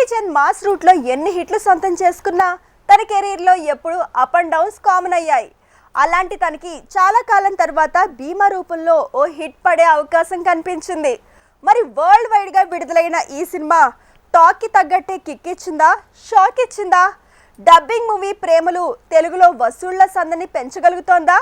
Gopichand mass route లో ఎన్ని హిట్లు సొంతం చేసుకున్నా తన కెరీర్ లో ఎప్పుడు అప్ అండ్ డౌన్స్ కామన్ అయ్యాయి. అలాంటి తనకి చాలా కాలం తర్వాత భీమా రూపంలో ఓ హిట్ పడే అవకాశం కనిపించింది. మరి వరల్డ్ వైడ్ గా విడుదలైన ఈ సినిమా టాక్ కి తగ్గట్టే కిక్ ఇచ్చిందా, షాక్ ఇచ్చిందా? డబ్బింగ్ మూవీ ప్రేమలు తెలుగులో వసూళ్ల సందని పెంచగలుగుతోందా?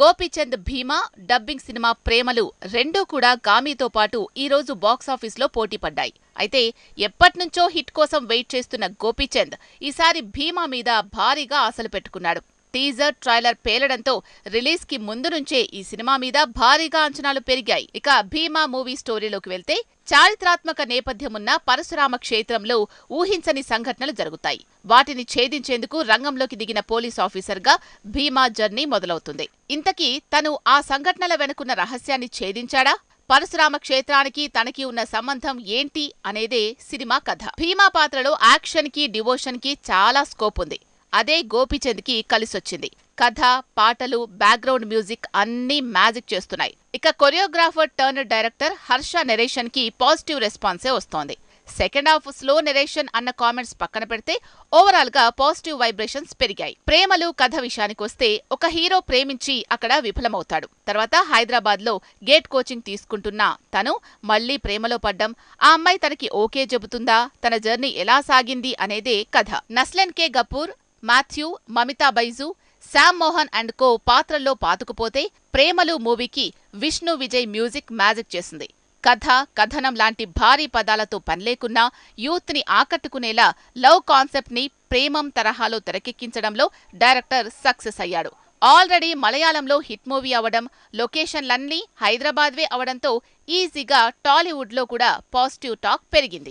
గోపీచంద్ భీమా, డబ్బింగ్ సినిమా ప్రేమలు రెండూ కూడా గామీతో పాటు ఈ రోజు బాక్సాఫీస్లో పోటీ పడ్డాయి. అయితే ఎప్పట్నుంచో హిట్ కోసం వెయిట్ చేస్తున్న గోపీచంద్ ఈసారి భీమా మీద భారీగా ఆశలు పెట్టుకున్నాడు. టీజర్, ట్రైలర్ పేలడంతో రిలీజ్ కి ముందు నుంచే ఈ సినిమా మీద భారీగా అంచనాలు పెరిగాయి. ఇక భీమా మూవీ స్టోరీలోకి వెళ్తే చారిత్రాత్మక నేపథ్యమున్న పరశురామ క్షేత్రంలో ఊహించని సంఘటనలు జరుగుతాయి. వాటిని ఛేదించేందుకు రంగంలోకి దిగిన పోలీస్ ఆఫీసర్గా భీమా జర్నీ మొదలవుతుంది. ఇంతకీ తను ఆ సంఘటనల వెనుకున్న రహస్యాన్ని ఛేదించాడా? పరశురామ క్షేత్రానికి తనకి ఉన్న సంబంధం ఏంటి అనేదే సినిమా కథ. భీమా పాత్రలో యాక్షన్ కి, డివోషన్ కి చాలా స్కోప్ ఉంది. అదే గోపీచంద్ కి కలిసొచ్చింది. కథ, పాటలు, బ్యాక్గ్రౌండ్ మ్యూజిక్ అన్నీ మ్యాజిక్ చేస్తున్నాయి. ఇక choreographer turn director Harsha narration కి పాజిటివ్ రెస్పాన్సే వస్తోంది. సెకండ్ హాఫ్ స్లో నెరేషన్ అన్న కామెంట్స్ పక్కన పెడితే ఓవరాల్ గా పాజిటివ్ వైబ్రేషన్స్ పెరిగాయి. ప్రేమలు కథ విషయానికొస్తే ఒక హీరో ప్రేమించి అక్కడ విఫలమవుతాడు. తర్వాత హైదరాబాద్ లో గేట్ కోచింగ్ తీసుకుంటున్న తను మళ్లీ ప్రేమలో పడ్డం, ఆ అమ్మాయి తనకి ఓకే చెబుతుందా, తన జర్నీ ఎలా సాగింది అనేదే కథ. Naslen K Gafoor, Mathew, Mamitha Baiju, Sam Mohan and co పాత్రల్లో పాతుకుపోతే ప్రేమలు మూవీకి విష్ణు విజయ్ మ్యూజిక్ మ్యాజిక్ చేసింది. కథ, కథనం లాంటి భారీ పదాలతో పనిలేకున్నా యూత్ ని ఆకట్టుకునేలా లవ్ కాన్సెప్ట్ ని ప్రేమం తరహాలో తెరకెక్కించడంలో డైరెక్టర్ సక్సెస్ అయ్యాడు. ఆల్రెడీ మలయాళంలో హిట్ మూవీ అవడం, లొకేషన్లన్నీ హైదరాబాద్వే అవడంతో ఈజీగా టాలీవుడ్ లో కూడా పాజిటివ్ టాక్ పెరిగింది.